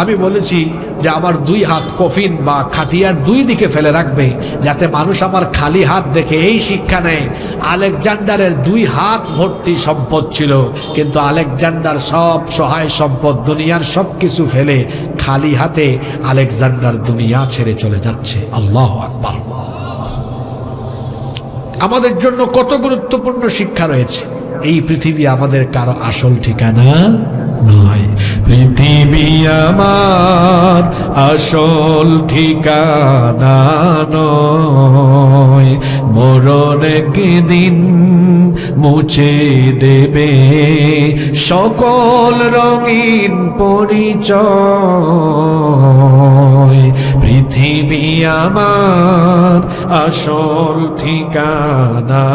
আমি বলেছি যে আমার 2 হাত কফিন বা খাটিয়ার 2 দিকে ফেলে রাখবে, যাতে মানুষ আমার খালি হাত দেখে এই শিক্ষা নেয় আলেকজান্ডারের 2 হাত ভর্তি সম্পদ ছিল, কিন্তু আলেকজান্ডার সব সহায় সম্পদ দুনিয়ার সব কিছু ফেলে খালি হাতে আলেকজান্ডার দুনিয়া ছেড়ে চলে যাচ্ছে। আল্লাহু আকবার। আমাদের জন্য কত গুরুত্বপূর্ণ শিক্ষা রয়েছে। এই পৃথিবী আমাদের কারো আসল ঠিকানা নয়, পৃথিবী আমার আসল ঠিকানা নয়, মরণ একদিন মুছে দেবে সকল রঙিন পরিচয়, পৃথিবী আমার আসল ঠিকানা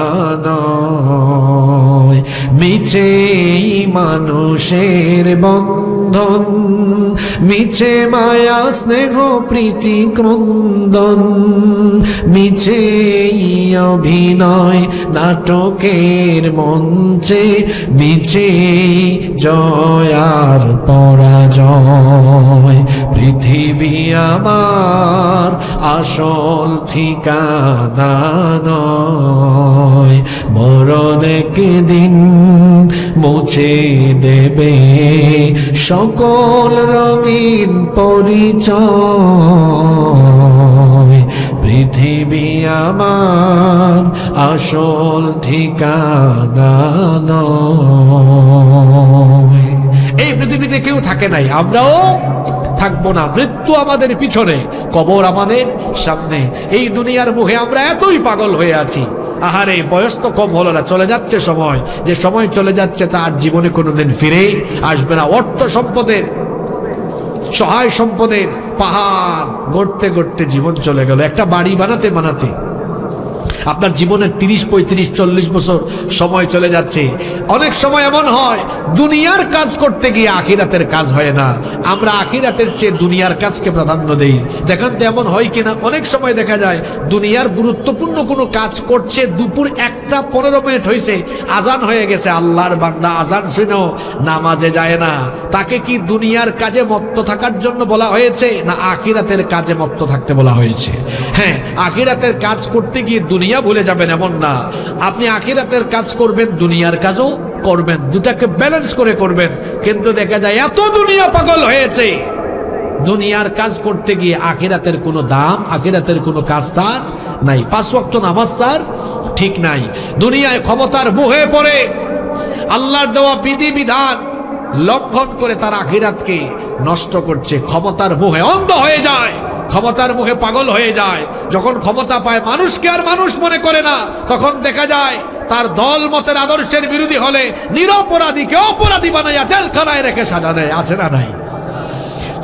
নয়, মিছে মানুষের বন্ধন, মিছে মায়া স্নেহ প্রীতি ক্রন্দন, মিছে অভিনয় নাটকের মঞ্চে, মিছে জয়ার পরাজয়, পৃথিবী আমার আসল ঠিকানা নয়, মরণ একদিন মুছে দেবে সকল রঙিন পরিচয়, পৃথিবী আমার আসল ঠিকানা নয়। এই পৃথিবীতে কেউ থাকে নাই, আমরাও থাকবো না। মৃত্যু আমাদের পিছনে, কবর আমাদের সামনে। এই দুনিয়ার মুখে আমরা এতই পাগল হয়ে আছি। আহারে, বয়স তো কম হলো না, চলে যাচ্ছে সময়। যে সময় চলে যাচ্ছে তার জীবনে কোনোদিন ফিরে আসবে না। অর্থ সম্পদের, সহায় সম্পদের পাহাড় গড়তে গড়তে জীবন চলে গেল। একটা বাড়ি বানাতে বানাতে আপনার জীবনের 30, 35, 40 বছর সময় চলে যাচ্ছে। অনেক সময় এমন হয় দুনিয়ার কাজ করতে গিয়ে আখিরাতের কাজ হয় না, আমরা আখিরাতের চেয়ে দুনিয়ার কাজকে প্রাধান্য দেই। দেখেন তো এমন হয় কিনা? অনেক সময় দেখা যায় দুনিয়ার গুরুত্বপূর্ণ কোনো কাজ করছে, দুপুর 1:15 হয়েছে, আজান হয়ে গেছে, আল্লাহর বান্দা আজান শুনেও নামাজে যায় না। তাকে কি দুনিয়ার কাজে মত্ত থাকার জন্য বলা হয়েছে, না আখিরাতের কাজে মত্ত থাকতে বলা হয়েছে? হ্যাঁ, আখিরাতের কাজ করতে গিয়ে দুনিয়া ভুলে যাবেন এমন না, আপনি আখিরাতের কাজ করবেন, দুনিয়ার কাজও করবেন, দুটাকে ব্যালেন্স করে করবেন। কিন্তু দেখা যায় এত দুনিয়া পাগল হয়েছে, দুনিয়ার কাজ করতে গিয়ে আখিরাতের কোনো দাম, আখিরাতের কোনো কাজ তার নাই। 5 ওয়াক্ত নামাজ তার ঠিক নাই। দুনিয়ায় ক্ষমতার মোহে পড়ে আল্লাহর দেওয়া বিধি বিধান লঙ্ঘন করে তার আখিরাতকে নষ্ট করছে। ক্ষমতার মোহে অন্ধ হয়ে যায়, ক্ষমতার মুখে পাগল হয়ে যায়। যখন ক্ষমতা পায় মানুষকে আর মানুষ মনে করে না, তখন দেখা যায় তার দল মতের আদর্শের বিরোধী হলে নিরপরাধীকে অপরাধী বানাইয়া জেলখানায় রেখে সাজা দেয়। আছে না নাই?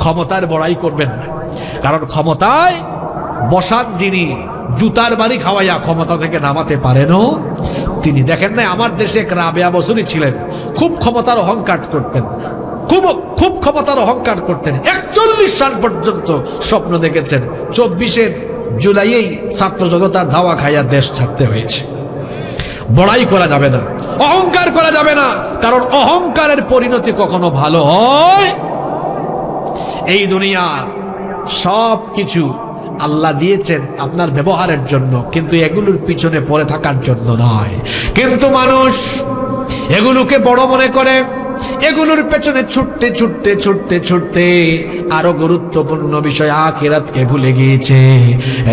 ক্ষমতার বড়াই করবেন না, কারণ ক্ষমতায় বসান যিনি, জুতার বাড়ি খাওয়াইয়া ক্ষমতা থেকে নামাতে পারেনও তিনি। দেখেন না, আমার দেশে এক রাবেয়া বসুরি ছিলেন, খুব ক্ষমতার অহংকার করতেন, খুব ক্ষমতার অহংকার করতেন। 41 সাল পর্যন্ত স্বপ্ন দেখেছেন। 24 জুলাইয়েই ছাত্র জনতার ধাওয়া খাইয়া দেশ ছাড়তে হয়েছে। বড়াই করা যাবে না, অহংকার করা যাবে না, কারণ অহংকারের পরিণতি কখনো ভালো হয়। এই দুনিয়া সব কিছু আল্লাহ দিয়েছেন আপনার ব্যবহারের জন্য, কিন্তু এগুলোর পিছনে পড়ে থাকার জন্য নয়। কিন্তু মানুষ এগুলোকে বড় মনে করে, এগুলোর পেছনে ছুটতে ছুটতে ছুটতে ছুটতে আরো গুরুত্বপূর্ণ বিষয় আখিরাতকে ভুলে গিয়েছে।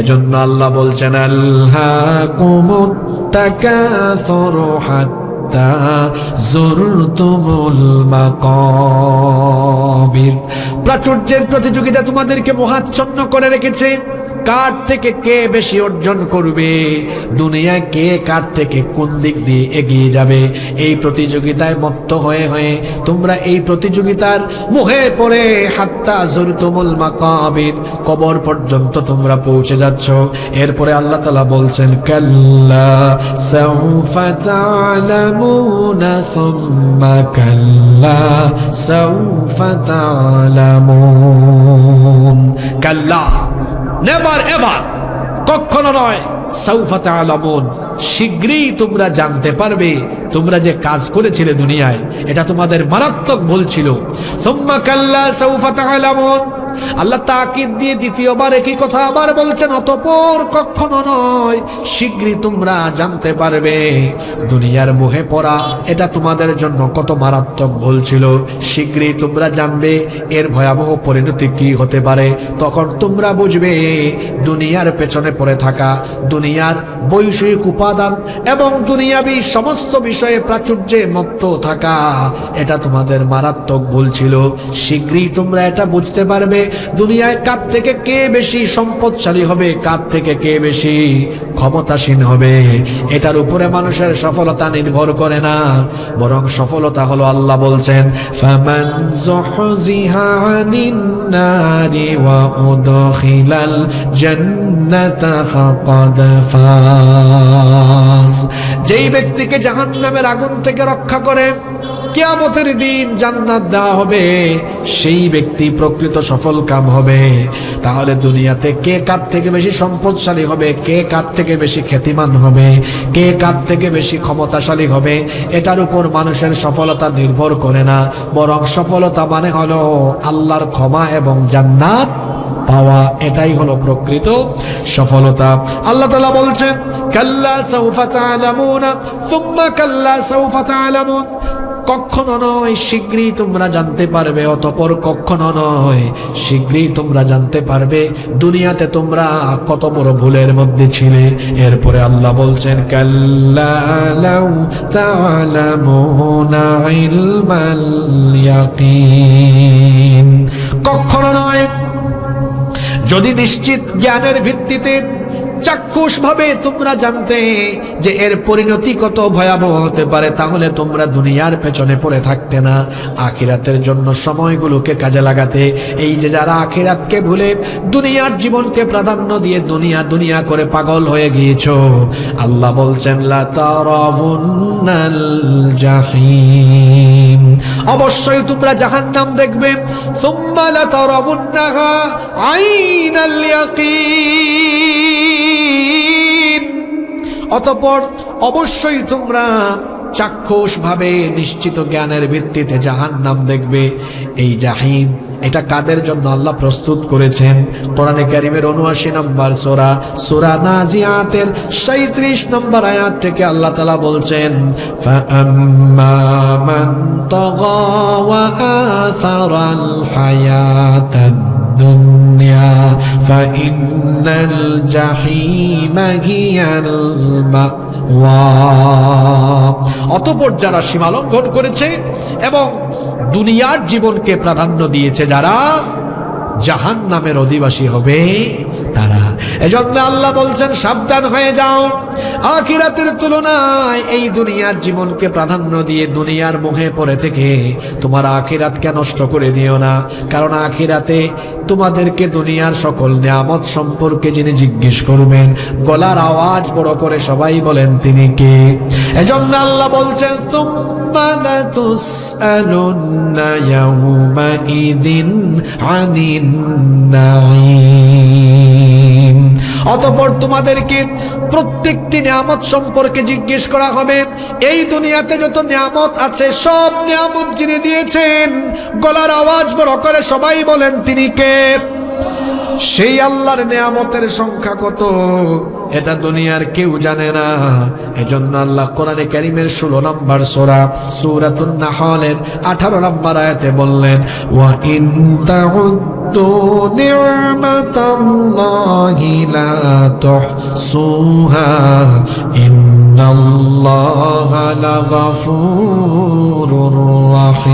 এজন্য আল্লাহ বলছেন, আল্লাকুমুত তাকাসুরু হাত্তা যুরতুমুল মাকাবির। প্রাচুর্যের প্রতিযোগিতা তোমাদেরকে মোহাচ্ছন্ন করে রেখেছে। কার থেকে কে বেশি অর্জন করবে, দুনিয়ায় কে কার থেকে কোন দিক দিয়ে এগিয়ে যাবে, এই প্রতিযোগিতায় মত্ত হয়ে হয়ে তোমরা এই প্রতিযোগিতার মুহে পড়ে হাত্তা যুরতুমুল মাকাবির, কবর পর্যন্ত তোমরা পৌঁছে যাচ্ছ। এরপরে আল্লাহ তাআলা বলছেন, কাল্লা সাউফা তা'লামুনা সুম্মা কাল্লা সাউফা তা'লামুন। কাল্লা, নেভার এভার, কখনো নয়। সাউফা তা'লামুন, শীঘ্রই তোমরা জানতে পারবে তোমরা যে কাজ করেছিলে দুনিয়ায়, এটা তোমাদের মারাত্মক ভুল ছিল। সুম্মা কাল্লা সাউফা তা'লামুন, আল্লাহ তাকিদ দিয়ে দ্বিতীয়বার একই কথা আবার বলছেন, অতঃপর কখনো নয়, শীঘ্রই তোমরা জানতে পারবে দুনিয়ার মোহে পড়া এটা তোমাদের জন্য কত মারাত্মক ভুল ছিল। শীঘ্রই তোমরা জানবে এর ভয়াবহ পরিণতি কি হতে পারে। তখন তোমরা বুঝবে দুনিয়ার পেছনে পড়ে থাকা, দুনিয়ার বৈষয়িক উপাদান এবং দুনিয়াবী সমস্ত বিষয়ে প্রাচুর্যে মত্ত থাকা এটা তোমাদের মারাত্মক ভুল ছিল। শীঘ্রই তোমরা এটা বুঝতে পারবে দুনিয়ায় কার থেকে কে বেশি সম্পদশালী হবে, কার থেকে কে বেশি ক্ষমতাসীন হবে। এটার উপরে মানুষের সফলতা নির্ভর করে না, বরং সফলতা হলো আল্লাহ বলছেন, ফামান যুহজিহা আনিন নারি ওয়া উদখিলাল জান্নাতা ফাকাদ ফাজ। যেই ব্যক্তিকে জাহান্নামের আগুন থেকে রক্ষা করে কিয়ামতের দিন জান্নাত দেওয়া হবে, সেই ব্যক্তি প্রকৃত সফল কাম হবে। তাহলে দুনিয়াতে কে কার থেকে বেশি সম্পদশালী হবে, কে কার থেকে বেশি খ্যাতিমান হবে, কে কার থেকে বেশি ক্ষমতাশালী হবে, এটার উপর মানুষের সফলতা নির্ভর করে না, বরং সফলতা মানে হলো আল্লাহর ক্ষমা এবং জান্নাত পাওয়া। এটাই হলো প্রকৃত সফলতা। আল্লাহ তাআলা বলছেন, কাল্লা সাউফা তা'লামুনা সুম্মা কাল্লা সাউফা তা'লামুন, কখনো নয় শীঘ্রই তোমরা জানতে পারবে, অতঃপর কখনো নয় শীঘ্রই তোমরা জানতে পারবে দুনিয়াতে তোমরা কত বড় ভুলের মধ্যে ছিলে। এরপরে আল্লাহ বলছেন, কাল্লা লাউ তা'লামুনা ইলমাল ইয়াকিন, কখনো নয় যদি নিশ্চিত জ্ঞানের ভিত্তিতে চাক্ষুষ ভাবে তোমরা জানতে যে এর পরিণতি কত ভয়াবহ হতে পারে, তাহলে তোমরা দুনিয়ার পেছনে পড়ে থাকতে না, আখিরাতের জন্য সময়গুলোকে কাজে লাগাতে। এই যে যারা আখিরাতকে ভুলে দুনিয়ার জীবনকে প্রাধান্য দিয়ে দুনিয়া দুনিয়া করে পাগল হয়ে গিয়েছো, আল্লাহ বলছেন লা তারাউন্নাল জাহিম, অবশ্যই তোমরা জাহান্নাম দেখবে। সুম্মা লা তারাউন্নাহা আইনাল ইয়াকিন, অতঃপর অবশ্যই তোমরা চাক্ষুষ ভাবে নিশ্চিত জ্ঞানের ভিত্তিতে জাহান্নাম দেখবে। এই জাহিম এটা কাদের জন্য আল্লাহ প্রস্তুত করেছেন? কোরআনে কারীমের ৭৯ নম্বর সূরা, সূরা নাজিয়াতের ৩৭ নম্বর আয়াত থেকে আল্লাহ তাআলা বলছেন, ফাআম্মা মান তাগা ওয়া আথারাল হায়াতাদ দুনিয়া ফাইন্নাল জাহিমা হিয়াল মাওয়া, অতঃপর যারা সীমালঙ্ঘন করেছে এবং দুনিয়ার জীবনকে প্রাধান্য দিয়েছে, যারা জাহান্নামের অধিবাসী হবে তারা। এজন্য আল্লাহ বলছেন সাবধান হয়ে যাও, আখিরাতের তুলনায় এই দুনিয়ার জীবনকে প্রাধান্য দিয়ে দুনিয়ার মুখে পড়ে থেকে তোমার আখিরাতকে নষ্ট করে দিও না। কারণ আখিরাতে তোমাদেরকে দুনিয়ার সকল নিয়ামত সম্পর্কে যিনি জিজ্ঞেস করবেন, গলার আওয়াজ বড় করে সবাই বলেন তিনি কে? এজন্য আল্লাহ বলছেন তুম্মা লাতুসআলুন্না ইয়াউমাইযিন আনিন নাঈম, অতঃপর তোমাদেরকে প্রত্যেকটি নিয়ামত সম্পর্কে জিজ্ঞেস করা হবে। এই দুনিয়াতে যত নিয়ামত আছে সব নিয়ামত যিনি দিয়েছেন, গলার আওয়াজ বড় করে সবাই বলেন তিনি কে? সেই আল্লাহর নিয়ামতের সংখ্যা কত এটা দুনিয়ার কেউ জানে না। এজন্য আল্লাহ কোরআনে কারীমের ১৬ নম্বর সূরা, সূরাতুন নাহলের ১৮ নম্বর আয়াতে বললেন, ওয়া ইন তাউদ্দু নি'মাতাল্লাহি লা তুহসুহা ইন্নাল্লাহা লাগাফুরুর রাহিম।